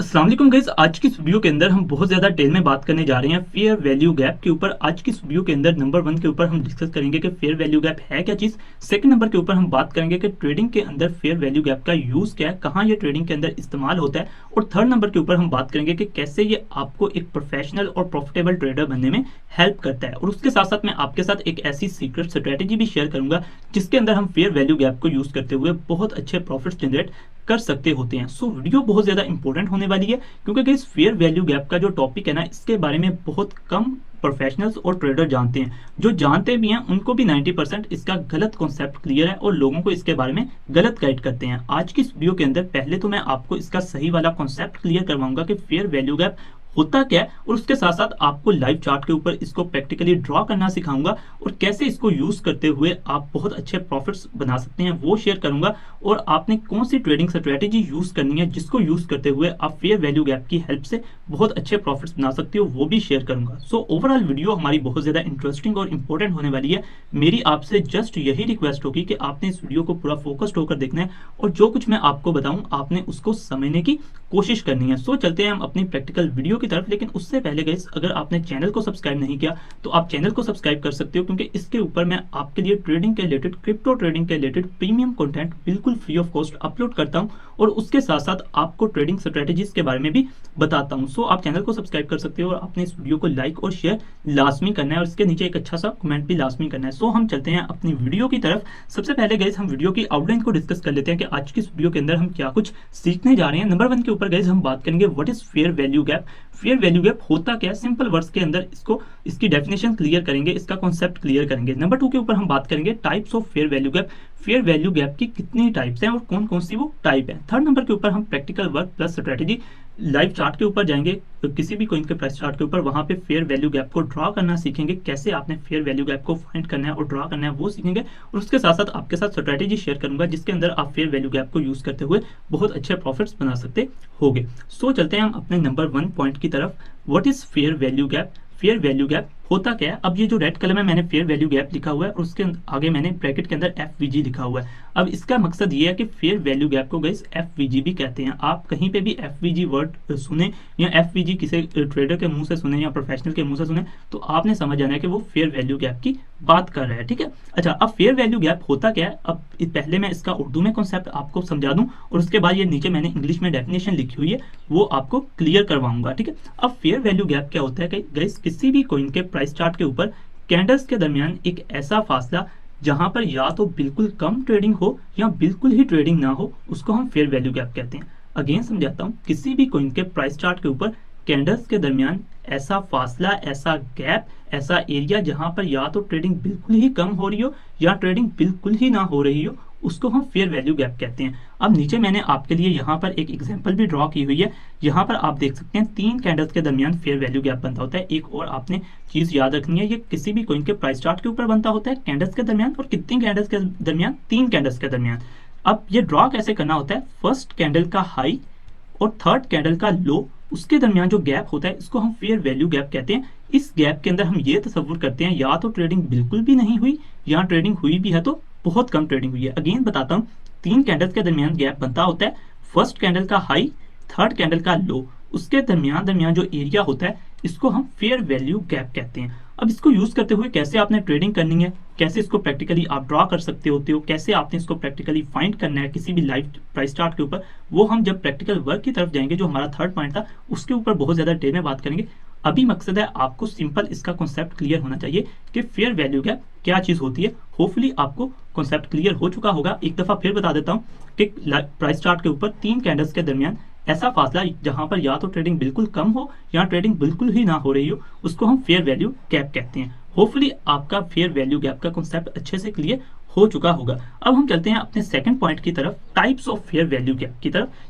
अस्सलाम वालेकुम गाइस। आज की इस वीडियो के अंदर हम बहुत ज़्यादा डिटेल में बात करने जा रहे हैं फेयर वैल्यू गैप के ऊपर। आज की इस वीडियो के अंदर नंबर 1 के ऊपर हम डिस्कस करेंगे कि फेयर वैल्यू गैप है क्या चीज़। सेकंड नंबर के ऊपर हम बात करेंगे कि ट्रेडिंग के अंदर फेयर वैल्यू गैप का यूज़ क्या है, कहाँ ये ट्रेडिंग के अंदर इस्तेमाल होता है। और थर्ड नंबर के ऊपर हम बात करेंगे कि कैसे ये आपको एक प्रोफेशनल और प्रॉफिटेबल ट्रेडर बनने में हेल्प करता है। और उसके साथ साथ मैं आपके साथ एक ऐसी सीक्रेट स्ट्रेटेजी भी शेयर करूंगा जिसके अंदर हम फेयर वैल्यू गैप को यूज़ करते हुए बहुत अच्छे प्रॉफिट्स जनरेट कर सकते होते हैं। सो वीडियो बहुत ज़्यादा इंपॉर्टेंट होने वाली है क्योंकि इस फेयर वैल्यू गैप का जो टॉपिक है ना, इसके बारे में बहुत कम प्रोफेशनल्स और ट्रेडर जानते हैं। जो जानते भी हैं उनको भी 90% इसका गलत कॉन्सेप्ट क्लियर है और लोगों को इसके बारे में गलत गाइड करते हैं। आज की इस वीडियो के अंदर पहले तो मैं आपको इसका सही वाला कॉन्सेप्ट क्लियर करवाऊंगा कि फेयर वैल्यू गैप होता क्या है, और उसके साथ साथ आपको लाइव चार्ट के ऊपर इसको प्रैक्टिकली ड्रॉ करना सिखाऊंगा और कैसे इसको यूज करते हुए आप बहुत अच्छे प्रॉफिट्स बना सकते हैं वो शेयर करूंगा। और आपने कौन सी ट्रेडिंग स्ट्रेटेजी यूज करनी है जिसको यूज करते हुए आप फेयर वैल्यू गैप की हेल्प से बहुत अच्छे प्रॉफिट्स बना सकते हो वो भी शेयर करूंगा। सो ओवरऑल वीडियो हमारी बहुत ज्यादा इंटरेस्टिंग और इंपॉर्टेंट होने वाली है। मेरी आपसे जस्ट यही रिक्वेस्ट होगी कि आपने इस वीडियो को पूरा फोकस्ड होकर देखना है और जो कुछ मैं आपको बताऊं आपने उसको समझने की कोशिश करनी है। सो चलते हैं हम अपनी प्रैक्टिकल वीडियो की तरफ। लेकिन उससे पहले गाइस, अगर आपने चैनल को सब्सक्राइब नहीं किया तो आप चैनल को सब्सक्राइब कर सकते हो, क्योंकि इसके ऊपर मैं आपके लिए ट्रेडिंग के रिलेटेड, क्रिप्टो ट्रेडिंग के रिलेटेड प्रीमियम कंटेंट बिल्कुल फ्री ऑफ कॉस्ट अपलोड करता हूं और उसके साथ साथ आपको ट्रेडिंग स्ट्रेटेजीज के बारे में भी बताता हूं। सो आप चैनल को सब्सक्राइब कर सकते हो और आपने इस वीडियो को लाइक और शेयर लाजमी करना है और इसके नीचे एक अच्छा सा कमेंट भी लाजमी करना है। सो हम चलते हैं अपनी वीडियो की तरफ। सबसे पहले गाइस हम वीडियो की आउटलाइन को डिस्कस कर लेते हैं कि आज की इस वीडियो के अंदर हम क्या कुछ सीखने जा रहे हैं। नंबर 1 के ऊपर गाइस हम बात करेंगे what is fair value gap. Fair value gap होता क्या है, सिंपल वर्ड्स के अंदर इसकी डेफिनेशन क्लियर करेंगे, इसका कॉन्सेप्ट क्लियर करेंगे। नंबर 2 के ऊपर हम बात करेंगे types of fair value gap. Fair value gap की कितनी टाइप्स हैं और कौन कौन सी वो टाइप है। थर्ड नंबर के ऊपर हम practical work plus strategy live chart के ऊपर जाएंगे, तो किसी भी कोइन के प्राइस चार्ट के ऊपर वहां पे फेयर वैल्यू गैप को ड्रॉ करना सीखेंगे, कैसे आपने फेयर वैल्यू गैप को फाइंड करना है और ड्रॉ करना है वो सीखेंगे। और उसके साथ साथ आपके साथ स्ट्रेटेजी शेयर करूंगा जिसके अंदर आप फेयर वैल्यू गैप को यूज करते हुए बहुत अच्छे प्रॉफिट्स बना सकते होगे। सो चलते हैं हम अपने नंबर 1 पॉइंट की तरफ। What is fair value gap. Fair value gap होता क्या है। अब ये जो रेड कलर में मैंने फेयर वैल्यू गैप लिखा हुआ है और उसके आगे मैंने ब्रैकेट के अंदर एफवीजी लिखा हुआ है। अब इसका मकसद ये है कि फेयर वैल्यू गैप को गाइस एफवीजी भी कहते हैं। आप कहीं पे भी एफवीजी वर्ड सुने या एफवीजी किसी ट्रेडर के मुंह से सुने या प्रोफेशनल के मुंह से सुने तो आपने समझ जाना है कि वो फेयर वैल्यू गैप की बात कर रहा है, ठीक है। अच्छा, अब फेयर वैल्यू गैप होता क्या है। अब पहले मैं इसका उर्दू में कॉन्सेप्ट आपको समझा दूं और उसके बाद ये नीचे मैंने इंग्लिश में डेफिनेशन लिखी हुई है वो आपको क्लियर करवाऊंगा, ठीक है। अब फेयर वैल्यू गैप क्या होता है कि गाइस किसी भी कॉइन के प्राइस चार्ट के ऊपर कैंडल्स के दरमियान एक ऐसा फासला जहां पर या तो बिल्कुल कम ट्रेडिंग हो या बिल्कुल ही ट्रेडिंग ना हो, उसको हम फेयर वैल्यू गैप कहते हैं। अगेन समझाता हूं, किसी भी कॉइन के प्राइस चार्ट के ऊपर कैंडल्स के दरमियान ऐसा फासला, ऐसा गैप, ऐसा एरिया जहां पर या तो ट्रेडिंग बिल्कुल ही कम हो रही हो या ट्रेडिंग बिल्कुल ही ना हो रही हो, उसको हम फेयर वैल्यू गैप कहते हैं। अब नीचे मैंने आपके लिए यहाँ पर एक एग्जांपल भी ड्रॉ की हुई है। यहाँ पर आप देख सकते हैं 3 कैंडल्स के दरमियान फेयर वैल्यू गैप बनता होता है। एक और आपने चीज याद रखनी है, ये किसी भी कॉइन के प्राइस चार्ट के ऊपर बनता होता है कैंडल्स के दरमियान। और कितनी कैंडल्स के दरमियान, 3 कैंडल्स के दरमियान। अब ये ड्रॉ कैसे करना होता है, फर्स्ट कैंडल का हाई और थर्ड कैंडल का लो, उसके दरमियान जो गैप होता है इसको हम फेयर वैल्यू गैप कहते हैं। इस गैप के अंदर हम ये तस्वुर करते हैं या तो ट्रेडिंग बिल्कुल भी नहीं हुई या ट्रेडिंग हुई भी है तो बहुत कम ट्रेडिंग हुई है। अगेन बताता हूँ, 3 कैंडल्स के दरमियान गैप बनता होता है, फर्स्ट कैंडल का हाई, थर्ड कैंडल का लो, उसके दरमियान जो एरिया होता है इसको हम फेयर वैल्यू गैप कहते हैं। अब इसको यूज करते हुए कैसे आपने ट्रेडिंग करनी है, कैसे इसको प्रैक्टिकली आप ड्रॉ कर सकते होते हो, कैसे आपने इसको प्रैक्टिकली फाइंड करना है किसी भी लाइव प्राइस चार्ट के ऊपर, वो हम जब प्रैक्टिकल वर्क की तरफ जाएंगे, जो हमारा थर्ड पॉइंट था, उसके ऊपर बहुत ज्यादा डिटेल में बात करेंगे। अभी मकसद है आपको सिंपल इसका कॉन्सेप्ट क्लियर होना चाहिए कि फेयर वैल्यू गैप क्या चीज होती है। होपफुली आपको कॉन्सेप्ट क्लियर हो चुका होगा। एक दफा फिर बता देता हूँ कि प्राइस चार्ट के ऊपर 3 कैंडल्स के दरमियान ऐसा फासला जहां पर या तो ट्रेडिंग बिल्कुल कम हो या ट्रेडिंग बिल्कुल ही ना हो रही हो, उसको हम फेयर वैल्यू गैप कहते हैं। होपफुली आपका फेयर वैल्यू गैप का कॉन्सेप्ट अच्छे से क्लियर हो चुका होगा। अब हम चलते हैं अपने सेकंड पॉइंट की तरफ, types of fair value gap की तरफ।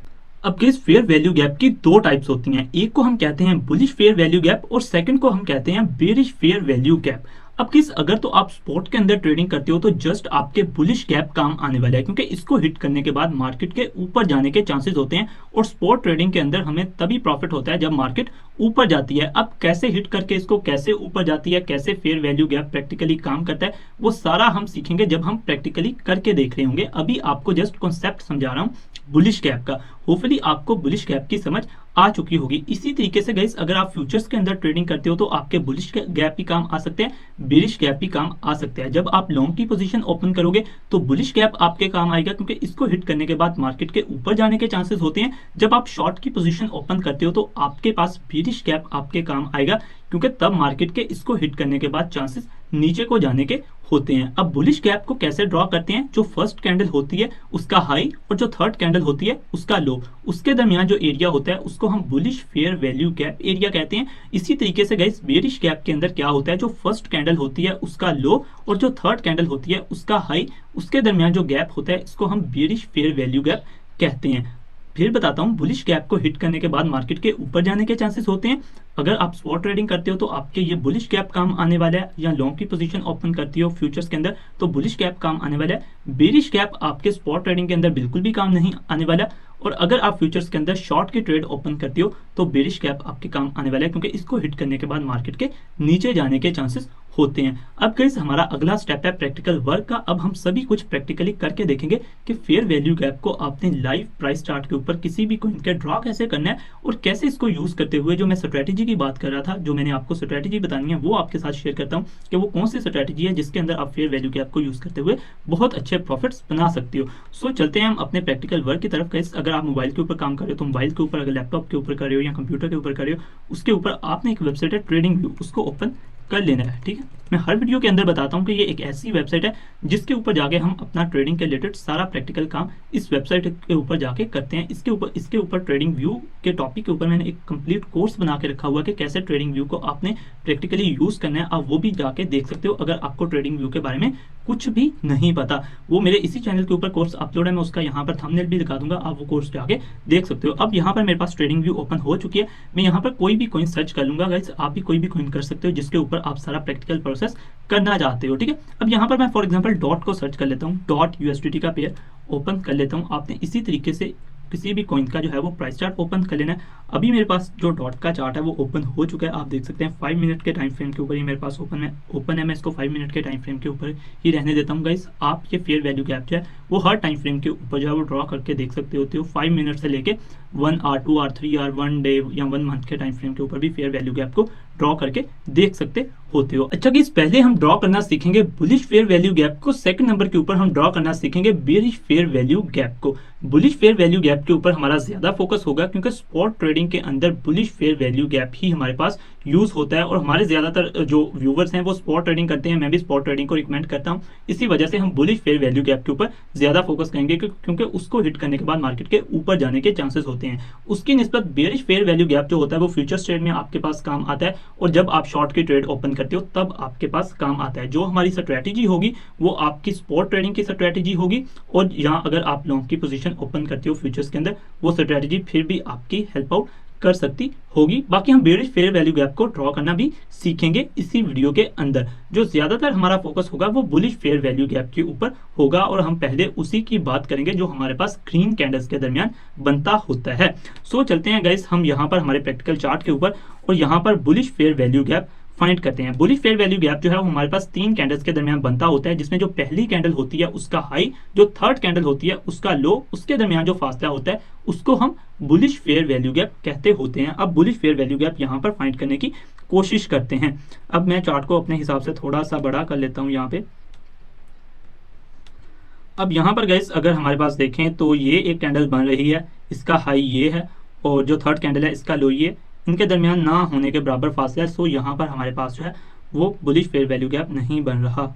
अब किस फेयर वैल्यू गैप की 2 टाइप्स होती हैं, एक को हम कहते हैं बुलिश फेयर वैल्यू गैप और सेकंड को हम कहते हैं बेरिश फेयर वैल्यू गैप। अब किस अगर तो आप स्पॉट के अंदर ट्रेडिंग करते हो तो जस्ट आपके बुलिश गैप काम आने वाला है, क्योंकि इसको हिट करने के बाद मार्केट के ऊपर जाने के चांसेस होते हैं और स्पॉट ट्रेडिंग के अंदर हमें तभी प्रॉफिट होता है जब मार्केट ऊपर जाती है। अब कैसे हिट करके इसको कैसे ऊपर जाती है, कैसे फेयर वैल्यू गैप प्रैक्टिकली काम करता है, वो सारा हम सीखेंगे जब हम प्रैक्टिकली करके देख रहे होंगे। अभी आपको जस्ट कॉन्सेप्ट समझा रहा हूँ बुलिश गैप का। होपफुली आपको बुलिश गैप की समझ आ चुकी होगी। इसी तरीके से गाइस अगर आप फ्यूचर्स के अंदर ट्रेडिंग करते हो तो आपके बुलिश गैप भी काम आ सकते हैं, बेरिश गैप भी काम आ सकते हैं। जब आप लॉन्ग की पोजीशन ओपन करोगे तो बुलिश गैप आपके काम आएगा, क्योंकि इसको हिट करने के बाद मार्केट के ऊपर जाने के चांसेस होते हैं। जब आप शॉर्ट की पोजीशन ओपन करते हो तो आपके पास बेरिश गैप आपके काम आएगा, क्योंकि तब मार्केट के इसको हिट करने के बाद चांसेस नीचे को जाने के होते हैं। अब बुलिश गैप को कैसे ड्रॉ करते हैं, जो फर्स्ट कैंडल होती है उसका हाई और जो थर्ड कैंडल होती है उसका लो, उसके दरमियान जो एरिया होता है उसको हम bullish fair value gap area कहते हैं। इसी तरीके से गाइस बेरिश गैप के अंदर क्या होता है, जो फर्स्ट कैंडल होती है उसका लो और जो थर्ड कैंडल होती है उसका हाई, उसके दरमियान जो गैप होता है इसको हम बेरिश फेयर वैल्यू गैप कहते हैं। फिर बताता हूं, बुलिश गैप को हिट करने के बाद मार्केट के ऊपर जाने के चांसेस होते हैं। अगर आप स्पॉट ट्रेडिंग करते हो तो आपके ये बुलिश गैप काम आने वाला है, या लॉन्ग की पोजीशन ओपन करती हो फ्यूचर्स के अंदर तो बुलिश गैप काम आने वाला है। बेरिश गैप आपके स्पॉट ट्रेडिंग के अंदर बिल्कुल भी काम नहीं आने वाला। और अगर आप फ्यूचर्स के अंदर शॉर्ट की ट्रेड ओपन करती हो तो बेरिश गैप आपके काम आने वाला है, क्योंकि इसको हिट करने के बाद मार्केट के नीचे जाने के चांसेस होते हैं। अब गाइस हमारा अगला स्टेप है प्रैक्टिकल वर्क का। अब हम सभी कुछ प्रैक्टिकली करके देखेंगे कि फेयर वैल्यू गैप को आपने लाइव प्राइस चार्ट के ऊपर किसी भी कॉइन के ड्रॉ कैसे करना है, और कैसे इसको यूज करते हुए जो मैं स्ट्रेटेजी की बात कर रहा था, जो मैंने आपको स्ट्रेटेजी बतानी है वो आपके साथ शेयर करता हूँ कि वो कौन सी स्ट्रेटेजी है जिसके अंदर आप फेयर वैल्यू गैप को यूज करते हुए बहुत अच्छे प्रॉफिट्स बना सकते हो। सो चलते हैं हम अपने प्रैक्टिकल वर्क की तरफ। गाइस अगर आप मोबाइल के ऊपर काम कर रहे हो तो मोबाइल के ऊपर, अगर लैपटॉप के ऊपर कर रहे हो या कंप्यूटर के ऊपर कर रहे हो, उसके ऊपर आपने एक वेबसाइट है ट्रेडिंग व्यू, उसको ओपन कर लेना है। ठीक है, मैं हर वीडियो के अंदर बताता हूं कि ये एक ऐसी वेबसाइट है जिसके ऊपर जाके हम अपना ट्रेडिंग के रिलेटेड सारा प्रैक्टिकल काम इस वेबसाइट के ऊपर जाके करते हैं। इसके ऊपर ट्रेडिंग व्यू के टॉपिक के ऊपर मैंने एक कंप्लीट कोर्स बना के रखा हुआ है कि कैसे ट्रेडिंग व्यू को आपने प्रैक्टिकली यूज करना है। आप वो भी जाके देख सकते हो अगर आपको ट्रेडिंग व्यू के बारे में कुछ भी नहीं पता। वो मेरे इसी चैनल के ऊपर कोर्स अपलोड है, मैं उसका यहाँ पर थंबनेल भी दिखा दूंगा, आप वो कोर्स जाके देख सकते हो। अब यहाँ पर मेरे पास ट्रेडिंग व्यू ओपन हो चुकी है। मैं यहाँ पर कोई भी कॉइन सर्च कर लूंगा। गाइस आप भी कोई भी कॉइन कर सकते हो जिसके ऊपर आप सारा प्रैक्टिकल प्रोसेस करना चाहते हो। ठीक है, अब यहाँ पर मैं फॉर एग्जांपल डॉट को सर्च कर लेता हूँ, डॉट यूएसडीटी का पेयर ओपन कर लेता हूँ। आपने इसी तरीके से किसी भी कॉइन का जो है वो प्राइस चार्ट ओपन कर लेना है। अभी मेरे पास जो डॉट का चार्ट है वो ओपन हो चुका है, आप देख सकते हैं 5 मिनट के टाइम फ्रेम के ऊपर ही मेरे पास ओपन है। मैं इसको 5 मिनट के टाइम फ्रेम के ऊपर ही रहने देता हूँ। गाइस आप ये फेयर वैल्यू गैप जो है वो हर टाइम फ्रेम के ऊपर जो है वो ड्रॉ करके देख सकते होते हो। 5 मिनट से लेके 1 आवर, 2 आवर, 3 आवर, 1 डे या 1 मंथ के टाइम फ्रेम के ऊपर भी फेयर वैल्यू गैप को ड्रॉ करके देख सकते होते हो। अच्छा गाइस पहले हम ड्रॉ करना सीखेंगे बुलिश फेयर वैल्यू गैप को, सेकंड नंबर के ऊपर हम ड्रॉ करना सीखेंगे बेरिश फेयर वैल्यू गैप को। बुलिश फेयर वैल्यू गैप के ऊपर हमारा ज्यादा फोकस होगा, क्योंकि स्पॉट ट्रेडिंग के अंदर बुलिश फेयर वैल्यू गैप ही हमारे पास यूज होता है, और हमारे ज्यादातर जो व्यूवर्स हैं वो स्पॉट ट्रेडिंग करते हैं। मैं भी स्पॉट ट्रेडिंग को रिकमेंड करता हूं। इसी वजह से हम बुलिश फेयर वैल्यू गैप के ऊपर ज्यादा फोकस करेंगे, क्योंकि उसको हिट करने के बाद मार्केट के ऊपर जाने के चांसेस होते हैं। उसकी निस्बत बेरिश फेयर वैल्यू गैप जो होता है वो फ्यूचर्स ट्रेड में आपके पास काम आता है, और जब आप शॉर्ट की ट्रेड ओपन करते हो तब आपके पास काम आता है। जो हमारी स्ट्रेटेजी होगी वो आपकी स्पॉट ट्रेडिंग की स्ट्रेटेजी होगी, और यहाँ अगर आप लॉन्ग की पोजीशन ओपन करते हो फ्यूचर्स के अंदर वो स्ट्रेटेजी फिर भी आपकी हेल्प आउट कर सकती होगी। बाकी हम बेरिश फेयर वैल्यू गैप को ड्रॉ करना भी सीखेंगे इसी वीडियो के अंदर। जो ज्यादातर हमारा फोकस होगा वो बुलिश फेयर वैल्यू गैप के ऊपर होगा, और हम पहले उसी की बात करेंगे जो हमारे पास ग्रीन कैंडल्स के दरमियान बनता होता है। सो चलते हैं गाइस हम यहाँ पर हमारे प्रैक्टिकल चार्ट के ऊपर, और यहाँ पर bullish fair value gap find करते हैं। बुलिश फेयर वैल्यू गैप जो है वो हमारे पास 3 कैंडल्स के दरमियान बनता होता है, जिसमें जो पहली कैंडल होती है उसका हाई, जो थर्ड कैंडल होती है उसका लो, उसके दरमियान जो फासला होता है उसको हम बुलिश फेयर वैल्यू गैप कहते होते हैं। अब बुलिश फेयर वैल्यू गैप यहाँ पर फाइंड करने की कोशिश करते हैं। अब मैं चार्ट को अपने हिसाब से थोड़ा सा बड़ा कर लेता हूँ यहाँ पे। अब यहाँ पर गाइस अगर हमारे पास देखें तो ये एक कैंडल बन रही है, इसका हाई ये है, और जो थर्ड कैंडल है इसका लो ये, इनके दरमियान ना होने के बराबर फासला है। सो यहाँ पर हमारे पास जो है वो बुलिश फेयर वैल्यू गैप नहीं बन रहा।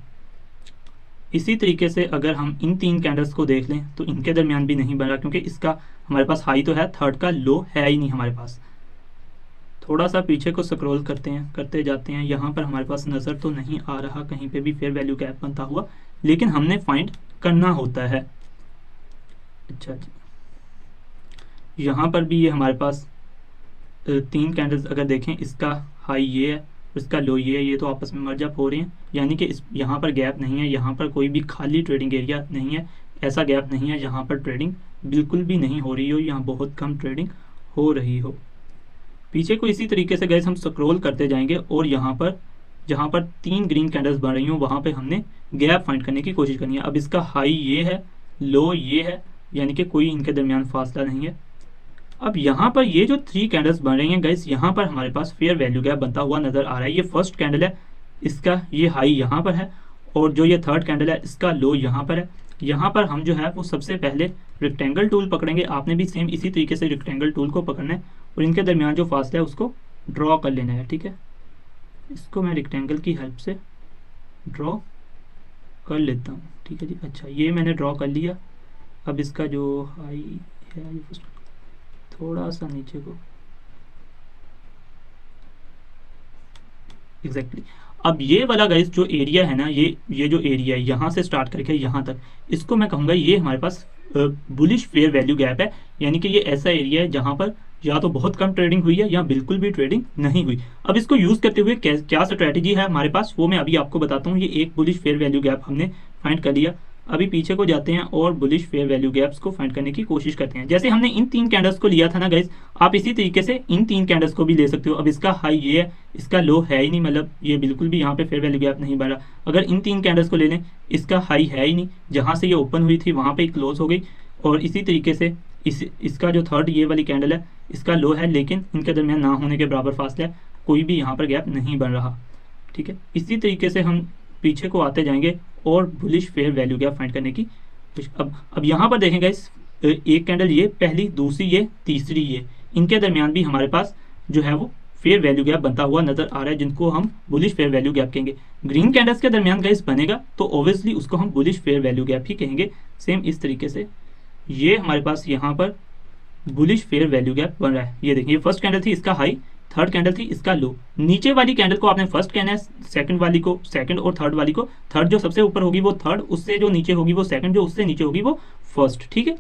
इसी तरीके से अगर हम इन 3 कैंडल्स को देख लें तो इनके दरमियान भी नहीं बन रहा, क्योंकि इसका हमारे पास हाई तो है, थर्ड का लो है ही नहीं हमारे पास। थोड़ा सा पीछे को स्क्रॉल करते जाते हैं, यहाँ पर हमारे पास नज़र तो नहीं आ रहा कहीं पे भी फेयर वैल्यू गैप बनता हुआ, लेकिन हमने फाइंड करना होता है। अच्छा जी, यहाँ पर भी ये हमारे पास 3 कैंडल्स अगर देखें, इसका हाई ये है, इसका लो ये है, ये तो आपस में मर्ज अप हो रही हैं, यानी कि इस यहाँ पर गैप नहीं है, यहाँ पर कोई भी खाली ट्रेडिंग एरिया नहीं है, ऐसा गैप नहीं है जहाँ पर ट्रेडिंग बिल्कुल भी नहीं हो रही हो, यहाँ बहुत कम ट्रेडिंग हो रही हो। पीछे को इसी तरीके से गैस हम स्क्रॉल करते जाएंगे, और यहाँ पर जहाँ पर 3 ग्रीन कैंडल्स बन रही हो वहाँ पे हमने गैप फाइंड करने की कोशिश करनी है। अब इसका हाई ये है, लो ये है, यानी कि कोई इनके दरमियान फासला नहीं है। अब यहाँ पर ये जो 3 कैंडल्स बन रही हैं गाइस, यहाँ पर हमारे पास फेयर वैल्यू गैप बनता हुआ नजर आ रहा है। ये फर्स्ट कैंडल है, इसका ये हाई यहाँ पर है, और जो ये थर्ड कैंडल है इसका लो यहाँ पर है। यहाँ पर हम जो है वो सबसे पहले रेक्टेंगल टूल पकड़ेंगे। आपने भी सेम इसी तरीके से रेक्टेंगल टूल को पकड़ना है और इनके दरमियान जो फासला है उसको ड्रॉ कर लेना है, ठीक है। इसको मैं रेक्टेंगल की हेल्प से ड्रॉ कर लेता हूँ, ठीक है जी। अच्छा, ये मैंने ड्रॉ कर लिया। अब इसका जो हाई है ये थोड़ा सा नीचे को, एग्जैक्टली अब ये वाला गाइस जो एरिया है ना, ये जो एरिया है यहाँ से स्टार्ट करके यहाँ तक, इसको मैं कहूँगा ये हमारे पास बुलिश फेयर वैल्यू गैप है। यानी कि ये ऐसा एरिया है जहाँ पर या तो बहुत कम ट्रेडिंग हुई है या बिल्कुल भी ट्रेडिंग नहीं हुई। अब इसको यूज करते हुए क्या स्ट्रैटेजी है हमारे पास, वो मैं अभी आपको बताता हूँ। ये एक बुलिश फेयर वैल्यू गैप हमने फाइंड कर लिया। अभी पीछे को जाते हैं और बुलिश फेयर वैल्यू गैप्स को फाइंड करने की कोशिश करते हैं। जैसे हमने इन 3 कैंडल्स को लिया था ना गाइस, आप इसी तरीके से इन 3 कैंडल्स को भी ले सकते हो। अब इसका हाई ये है, इसका लो है ही नहीं, मतलब ये बिल्कुल भी यहाँ पे फेयर वैल्यू गैप नहीं बन रहा। अगर इन 3 कैंडल्स को ले लें, इसका हाई है ही नहीं, जहाँ से ये ओपन हुई थी वहाँ पे क्लोज हो गई। और इसी तरीके से इसका जो थर्ड ये वाली कैंडल है, इसका लो है, लेकिन इनके दरमियान ना होने के बराबर फासला है, कोई भी यहाँ पर गैप नहीं बन रहा, ठीक है। इसी तरीके से हम पीछे को आते जाएंगे और bullish fair value gap find करने की। अब यहाँ पर देखें गाइस, एक कैंडल ये पहली, दूसरी ये, तीसरी ये, इनके दरमियान भी हमारे पास जो है वो फेयर वैल्यू गैप बनता हुआ नजर आ रहा है, जिनको हम बुलिश फेयर वैल्यू गैप कहेंगे। ग्रीन कैंडल्स के दरमियान गाइस बनेगा तो ऑब्वियसली उसको हम बुलिश फेयर वैल्यू गैप ही कहेंगे। सेम इस तरीके से ये हमारे पास यहाँ पर बुलिश फेयर वैल्यू गैप बन रहा है। ये देखिए, फर्स्ट कैंडल थी इसका हाई, थर्ड कैंडल थी इसका लो। नीचे वाली कैंडल को आपने फर्स्ट कहना है, सेकंड वाली को सेकंड, और थर्ड वाली को थर्ड। जो सबसे ऊपर होगी वो थर्ड, उससे जो नीचे होगी वो सेकंड, जो उससे नीचे होगी वो फर्स्ट, ठीक है।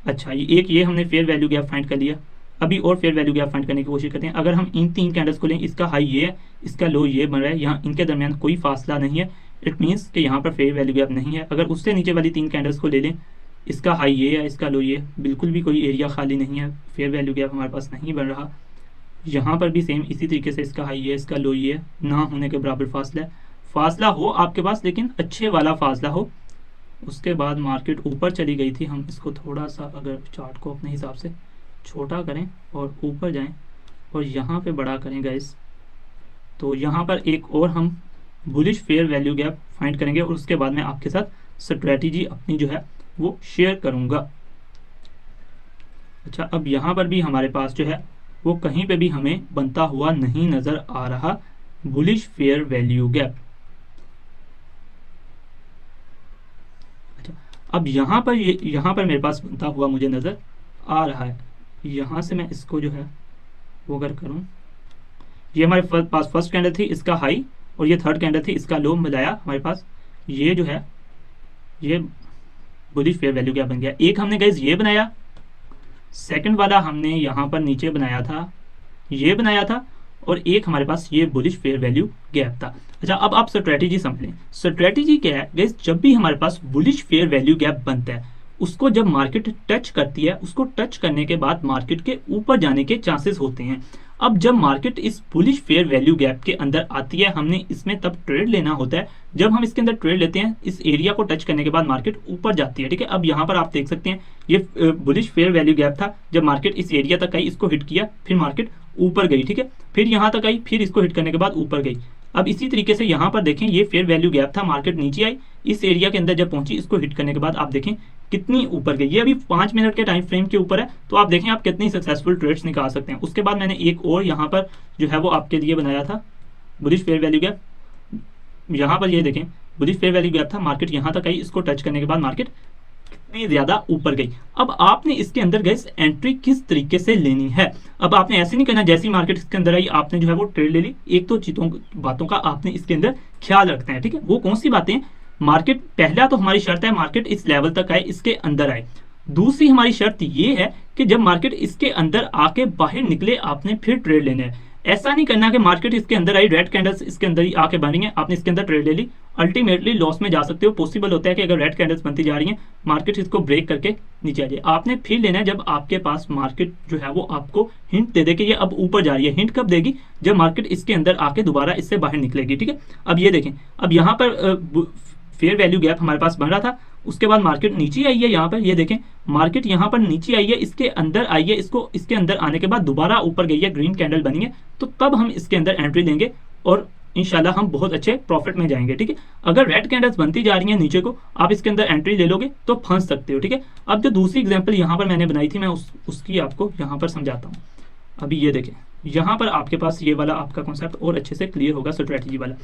अच्छा, ये हमने फेयर वैल्यू गैप फाइंड कर लिया। अभी और फेयर वैल्यू गैप फाइंड करने की कोशिश करते हैं। अगर हम इन 3 कैंडल्स को लें, इसका हाई ये है, इसका लो ये बन रहा है, यहाँ इनके दरमियान कोई फासला नहीं है, इट मीन्स कि यहाँ पर फेयर वैल्यू गैप नहीं है। अगर उससे नीचे वाली 3 कैंडल्स को ले लें, इसका हाई ये है, इसका लो ये, बिल्कुल भी कोई एरिया खाली नहीं है, फेयर वैल्यू गैप हमारे पास नहीं बन रहा। यहाँ पर भी सेम इसी तरीके से इसका हाई ये है, इसका लो ये है, ना होने के बराबर फासला है। फासला हो आपके पास, लेकिन अच्छे वाला फासला हो। उसके बाद मार्केट ऊपर चली गई थी। हम इसको थोड़ा सा अगर चार्ट को अपने हिसाब से छोटा करें और ऊपर जाएं और यहाँ पे बड़ा करें गाइस, तो यहाँ पर एक और हम bullish fair value gap find करेंगे और उसके बाद मैं आपके साथ स्ट्रैटेजी अपनी जो है वो शेयर करूंगा। अच्छा, अब यहाँ पर भी हमारे पास जो है वो कहीं पे भी हमें बनता हुआ नहीं नजर आ रहा बुलिश फेयर वैल्यू गैप। अच्छा, अब यहाँ पर मेरे पास बनता हुआ मुझे नजर आ रहा है। यहाँ से मैं इसको जो है वो अगर करूं, ये हमारे पास फर्स्ट कैंडल थी, इसका हाई, और ये थर्ड कैंडल थी, इसका लो मिलाया हमारे पास, ये जो है ये बुलिश फेयर वैल्यू गैप बन गया। एक हमने गाइस ये बनाया, सेकंड वाला हमने यहाँ पर नीचे बनाया था, ये बनाया था, और एक हमारे पास ये बुलिश फेयर वैल्यू गैप था। अच्छा, अब आप स्ट्रैटेजी समझ लें। स्ट्रैटेजी क्या है गाइस, जब भी हमारे पास बुलिश फेयर वैल्यू गैप बनता है, उसको जब मार्केट टच करती है, उसको टच करने के बाद मार्केट के ऊपर जाने के चांसेस होते हैं। अब जब मार्केट इस बुलिश फेयर वैल्यू गैप के अंदर आती है, हमने इसमें तब ट्रेड लेना होता है। जब हम इसके अंदर ट्रेड लेते हैं, इस एरिया को टच करने के बाद मार्केट ऊपर जाती है, ठीक है। अब यहाँ पर आप देख सकते हैं ये बुलिश फेयर वैल्यू गैप था। जब मार्केट इस एरिया तक आई, इसको हिट किया, फिर मार्केट ऊपर गई, ठीक है। फिर यहाँ तक आई, फिर इसको हिट करने के बाद ऊपर गई। अब इसी तरीके से यहाँ पर देखें, ये फेयर वैल्यू गैप था, मार्केट नीचे आई, इस एरिया के अंदर जब पहुंची, इसको हिट करने के बाद आप देखें कितनी ऊपर गई। ये अभी 5 मिनट के टाइम फ्रेम के ऊपर है, तो आप देखें आप कितनी सक्सेसफुल ट्रेड्स निकाल सकते हैं। उसके बाद मैंने एक और यहाँ पर जो है वो आपके लिए बनाया था बुलिश फेयर वैल्यू गैप। यहाँ पर ये देखें बुलिश फेयर वैल्यू गैप था, मार्केट यहाँ तक आई, इसको टच करने के बाद मार्केट कितनी ज्यादा ऊपर गई। अब आपने इसके अंदर गैस एंट्री किस तरीके से लेनी है। अब आपने ऐसे नहीं करना जैसी मार्केट इसके अंदर आई आपने जो है वो ट्रेड ले ली। एक तो बातों का आपने इसके अंदर ख्याल रखना है, ठीक है। वो कौन सी बातें, मार्केट पहला तो हमारी शर्त है मार्केट इस लेवल तक आए, इसके अंदर आए। दूसरी हमारी शर्त ये है कि जब मार्केट इसके अंदर आके बाहर निकले, आपने फिर ट्रेड लेना है। ऐसा नहीं करना कि मार्केट इसके अंदर आई, रेड कैंडल्स इसके अंदर ही आके बन रही है, आपने इसके अंदर ट्रेड ले ली, अल्टीमेटली लॉस में जा सकते हो। पॉसिबल होता है कि अगर रेड कैंडल्स बनती जा रही हैं, मार्केट इसको ब्रेक करके नीचे आ जाए। आपने फिर लेना है जब आपके पास मार्केट जो है वो आपको हिंट दे दे कि ये अब ऊपर जा रही है। हिंट कब देगी, जब मार्केट इसके अंदर आके दोबारा इससे बाहर निकलेगी, ठीक है। अब ये देखें, अब यहाँ पर फेयर वैल्यू गैप हमारे पास बन रहा था, उसके बाद मार्केट नीचे आई है, यहाँ पर ये देखें मार्केट यहाँ पर नीचे आई है, इसके अंदर आई है, इसको इसके अंदर आने के बाद दोबारा ऊपर गई है, ग्रीन कैंडल बनी है, तो तब हम इसके अंदर एंट्री लेंगे और इंशाल्लाह हम बहुत अच्छे प्रॉफिट में जाएंगे। ठीक है, अगर रेड कैंडल्स बनती जा रही हैं नीचे को, आप इसके अंदर एंट्री ले लोगे तो फंस सकते हो। ठीक है, अब जो दूसरी एग्जांपल यहाँ पर मैंने बनाई थी, मैं उसकी आपको यहाँ पर समझाता हूँ। अभी ये देखें, यहाँ पर आपके पास ये वाला आपका कॉन्सेप्ट और अच्छे से क्लियर होगा, स्ट्रेटजी वाला।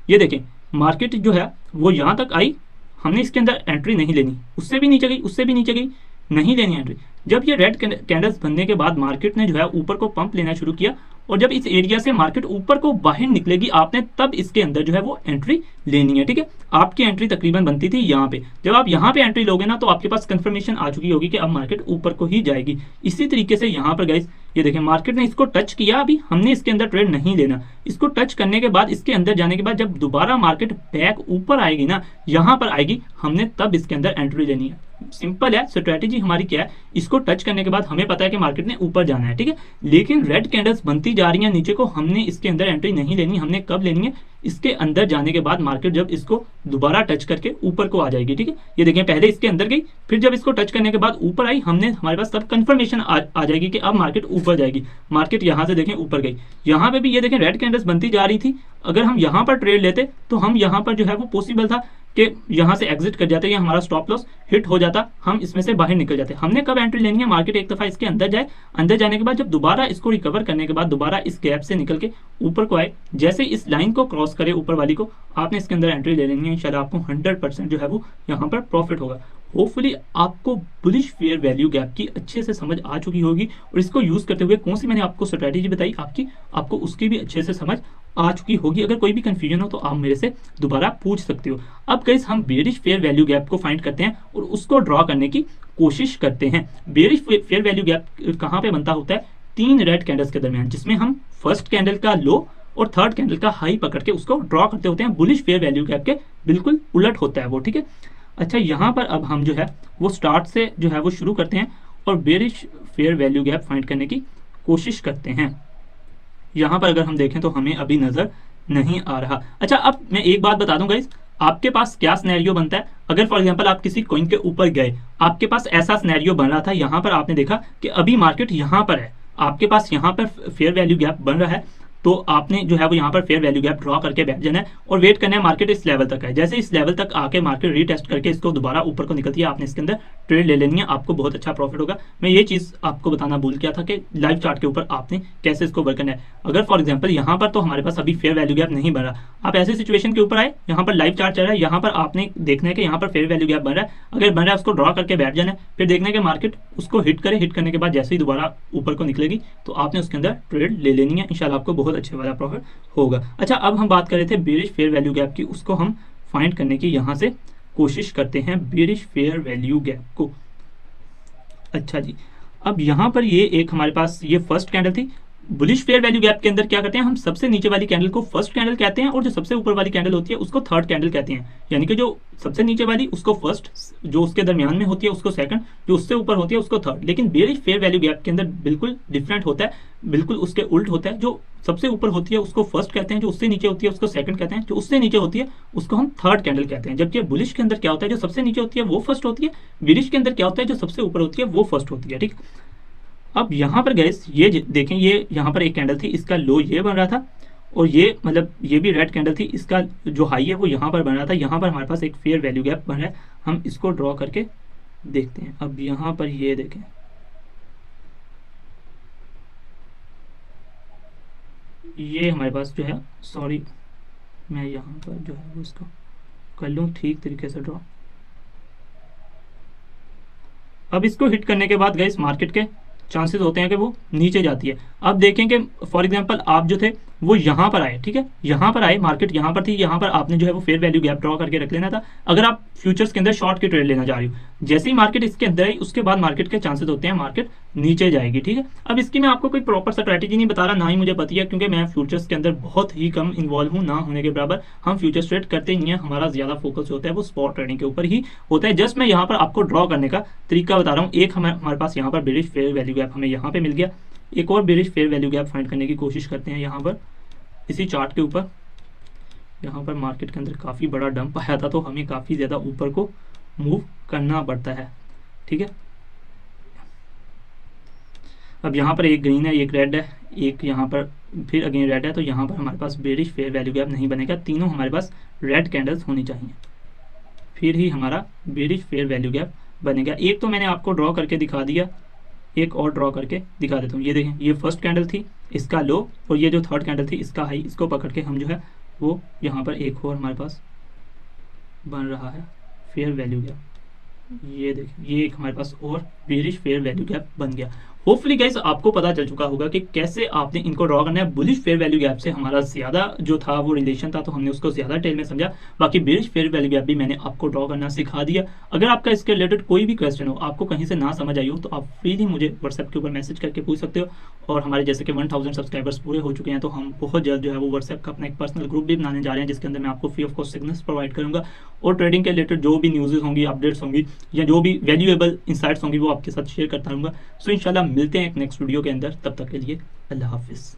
ये देखें मार्केट जो है वो यहाँ तक आई, हमने इसके अंदर एंट्री नहीं लेनी, उससे भी नीचे गई, उससे भी नीचे गई, नहीं लेनी एंट्री। जब ये रेड कैंडल्स बनने के बाद मार्केट ने जो है ऊपर को पंप लेना शुरू किया, और जब इस एरिया से मार्केट ऊपर को बाहर निकलेगी, आपने तब इसके अंदर जो है वो एंट्री लेनी है। ठीक है, आपकी एंट्री तकरीबन बनती थी यहाँ पे, जब आप यहाँ पे एंट्री लोगे ना तो आपके पास कंफर्मेशन आ चुकी होगी कि अब मार्केट ऊपर को ही जाएगी। इसी तरीके से यहाँ पर गाइस ये देखें मार्केट ने इसको टच किया, अभी हमने इसके अंदर ट्रेड नहीं लेना, इसको टच करने के बाद इसके अंदर जाने के बाद जब दोबारा मार्केट बैक ऊपर आएगी ना, यहाँ पर आएगी, हमने तब इसके अंदर एंट्री लेनी है। सिंपल है, स्ट्रेटेजी हमारी क्या है, इसको टच करने के बाद हमें पता है कि मार्केट ने ऊपर जाना है। ठीक है, लेकिन रेड कैंडल्स बनती जा रही हैं नीचे को, हमने इसके अंदर एंट्री नहीं लेनी, हमने कब लेनी है, इसके अंदर जाने के बाद मार्केट जब इसको दोबारा टच करके ऊपर को आ जाएगी। ठीक है, ये देखें पहले इसके अंदर गई, फिर जब इसको टच करने के बाद ऊपर आई, हमने हमारे पास तब कंफर्मेशन आ जाएगी कि अब मार्केट ऊपर जाएगी। मार्केट यहाँ से देखें ऊपर गई, यहाँ पे भी ये देखें रेड कैंडल्स बनती जा रही थी, अगर हम यहाँ पर ट्रेड लेते तो हम यहाँ पर जो है वो पॉसिबल था कि यहाँ से एग्जिट कर जाते, या हमारा स्टॉप लॉस हिट हो जाता, हम इसमें से बाहर निकल जाते। हमने कब एंट्री लेनी है, मार्केट एक दफा इसके अंदर जाए, अंदर जाने के बाद जब दोबारा इसको रिकवर करने के बाद दोबारा इस गैप से निकल के ऊपर को आए, जैसे इस लाइन को क्रॉस करे ऊपर वाली को, आपने इसके अंदर एंट्री ले लेनी है। इंशाल्लाह आपको 100% जो है वो यहाँ पर प्रॉफिट होगा। होपफुली आपको बुलिश फेयर वैल्यू गैप की अच्छे से समझ आ चुकी होगी, और इसको यूज करते हुए कौन सी मैंने आपको स्ट्रेटेजी बताई आपको उसकी भी अच्छे से समझ आ चुकी होगी। अगर कोई भी कंफ्यूजन हो तो आप मेरे से दोबारा पूछ सकते हो। अब गाइस हम बेरिश फेयर वैल्यू गैप को फाइंड करते हैं और उसको ड्रॉ करने की कोशिश करते हैं। बेरिश फेयर वैल्यू गैप कहाँ पे बनता होता है, 3 रेड कैंडल्स के दरमियान, जिसमें हम फर्स्ट कैंडल का लो और थर्ड कैंडल का हाई पकड़ के उसको ड्रॉ करते होते हैं। बुलिश फेयर वैल्यू गैप के बिल्कुल उलट होता है वो। ठीक है, अच्छा यहाँ पर अब हम जो है वो स्टार्ट से जो है वो शुरू करते हैं और bearish fair value gap find करने की कोशिश करते हैं। यहाँ पर अगर हम देखें तो हमें अभी नजर नहीं आ रहा। अच्छा, अब मैं एक बात बता दूं गाइस, आपके पास क्या सिनेरियो बनता है, अगर फॉर एग्जांपल आप किसी कॉइन के ऊपर गए, आपके पास ऐसा सिनेरियो बन रहा था, यहाँ पर आपने देखा कि अभी मार्केट यहाँ पर है, आपके पास यहाँ पर फेयर वैल्यू गैप बन रहा है, तो आपने जो है वो यहाँ पर फेयर वैल्यू गैप ड्रॉ करके बैठ जाना है और वेट करना है मार्केट इस लेवल तक है। जैसे इस लेवल तक आके मार्केट रीटेस्ट करके इसको दोबारा ऊपर को निकलती है, आपने इसके अंदर ट्रेड ले लेनी है, आपको बहुत अच्छा प्रॉफिट होगा। मैं ये चीज़ आपको बताना भूल गया था कि लाइव चार्ट के ऊपर आपने कैसे इसको वर्क करना है। अगर फॉर एग्जाम्पल यहाँ पर तो हमारे पास अभी फेयर वैल्यू गैप नहीं बन रहा, आप ऐसे सिचुएशन के ऊपर आए, यहाँ पर लाइव चार्ट चल रहा है, यहाँ पर आपने देखना है कि यहाँ पर फेयर वैल्यू गैप बन रहा है, अगर बन रहा है उसको ड्रॉ करके बैठ जाना है, फिर देखना है कि मार्केट उसको हिट करे, हिट करने के बाद जैसे ही दोबारा ऊपर को निकलेगी तो आपने उसके अंदर ट्रेड ले लेनी है। इंशाल्लाह आपको बहुत अच्छे वाला प्रॉफिट होगा। अच्छा, अब हम बात कर रहे थे बेरिश फेयर वैल्यू गैप की, उसको हम फाइंड करने की यहाँ से कोशिश करते हैं, बेरिश फेयर वैल्यू गैप को। अच्छा जी, अब यहाँ पर ये एक हमारे पास ये फर्स्ट कैंडल थी। बुलिश फेयर वैल्यू गैप के अंदर क्या करते हैं, हम सबसे नीचे वाली कैंडल को फर्स्ट कैंडल कहते हैं और जो सबसे ऊपर वाली कैंडल होती है उसको थर्ड कैंडल कहते हैं। यानी कि जो सबसे नीचे वाली उसको फर्स्ट, जो उसके दरमियान में होती है उसको सेकंड, जो उससे ऊपर होती है उसको थर्ड। लेकिन बेरिश फेयर वैल्यू गैप के अंदर बिल्कुल डिफरेंट होता है, बिल्कुल उसके उल्ट होता है। जो सबसे ऊपर होती है उसको फर्स्ट कहते हैं, जो उससे नीचे होती है उसको सेकंड कहते हैं, जो उससे नीचे होती है उसको हम थर्ड कैंडल कहते हैं। जबकि बुलिश के अंदर क्या होता है, जो सबसे नीचे होती है वो फर्स्ट होती है, बेरिश के अंदर क्या होता है, जो सबसे ऊपर होती है वो फर्स्ट होती है। ठीक, अब यहाँ पर गैस ये देखें, ये यहाँ पर एक कैंडल थी, इसका लो ये बन रहा था और ये मतलब ये भी रेड कैंडल थी, इसका जो हाई है वो यहाँ पर बन रहा था। यहाँ पर हमारे पास एक फेयर वैल्यू गैप बन रहा है, हम इसको ड्रॉ करके देखते हैं। अब यहाँ पर ये देखें, ये हमारे पास जो है, सॉरी मैं यहाँ पर जो है वो इसको कर लूँ ठीक तरीके से ड्रॉ। अब इसको हिट करने के बाद गैस मार्केट के चांसेस होते हैं कि वो नीचे जाती है। अब देखें कि फॉर एग्जांपल आप जो थे वो यहाँ पर आए, ठीक है, यहाँ पर आए, मार्केट यहाँ पर थी, यहाँ पर आपने जो है वो फेयर वैल्यू गैप ड्रॉ करके रख लेना था। अगर आप फ्यूचर्स के अंदर शॉर्ट की ट्रेड लेना चाह रही हो, जैसे ही मार्केट इसके अंदर आई उसके बाद मार्केट के चांसेस होते हैं मार्केट नीचे जाएगी। ठीक है, अब इसकी मैं आपको कोई प्रॉपर स्ट्रैटेजी नहीं बता रहा, ना ही मुझे पता है, क्योंकि मैं फ्यूचर्स के अंदर बहुत ही कम इन्वॉल्व हूँ, ना होने के बराबर। हम फ्यूचर्स ट्रेड करते ही नहीं है, हमारा ज्यादा फोकस होता है वो स्पॉट ट्रेडिंग के ऊपर ही होता है। जस्ट मैं यहाँ पर आपको ड्रॉ करने का तरीका बता रहा हूँ। एक हमारे पास यहाँ पर बेरिश फेयर वैल्यू गैप हमें यहाँ पे मिल गया, एक और bearish fair value gap find करने की कोशिश करते हैं यहाँ पर इसी चार्ट के ऊपर। यहाँ पर मार्केट के अंदर काफ़ी बड़ा डंप आया था तो हमें काफ़ी ज़्यादा ऊपर को मूव करना पड़ता है। ठीक है, अब यहाँ पर एक ग्रीन है, एक रेड है, एक यहाँ पर फिर अगेन रेड है, तो यहाँ पर हमारे पास बेरिश फेयर वैल्यू गैप नहीं बनेगा, तीनों हमारे पास रेड कैंडल्स होनी चाहिए, फिर ही हमारा बेरिश फेयर वैल्यू गैप बनेगा। एक तो मैंने आपको ड्रॉ करके दिखा दिया, एक और ड्रॉ करके दिखा देता हूँ। ये देखें, ये फर्स्ट कैंडल थी, इसका लो, और ये जो थर्ड कैंडल थी इसका हाई, इसको पकड़ के हम जो है वो यहाँ पर एक और हमारे पास बन रहा है फेयर वैल्यू गैप। ये देखें, ये एक हमारे पास और बेरिश फेयर वैल्यू गैप बन गया। होपफुली गाइस आपको पता चल चुका होगा कि कैसे आपने इनको ड्रॉ करना है। बुलिश फेयर वैल्यू गैप से हमारा ज्यादा जो था वो रिलेशन था, तो हमने उसको ज्यादा डिटेल में समझा। बाकी बेरिश फेयर वैल्यू गैप भी मैंने आपको ड्रॉ करना सिखा दिया। अगर आपका इसके रिलेटेड कोई भी क्वेश्चन हो, आपको कहीं से ना समझ आई हो, तो आप फ्रीली मुझे व्हाट्सएप के ऊपर मैसेज करके पूछ सकते हो। और हमारे जैसे कि 1000 सब्सक्राइबर्स पूरे हो चुके हैं, तो हम बहुत जल्द जो है वो व्हाट्सएप का अपना एक पर्सनल ग्रुप भी बनाने जा रहे हैं, जिसके अंदर मैं आपको free of cost signals provide करूंगा, और ट्रेडिंग के रिलेटेड जो भी न्यूज़ होंगी, अपडेट्स होंगी, या जो भी वैल्यूएबल इंसाइट्स होंगी, वो आपके साथ शेयर करता रहूँगा। सो इंशाल्लाह मिलते हैं एक नेक्स्ट वीडियो के अंदर, तब तक के लिए अल्लाह हाफिज़।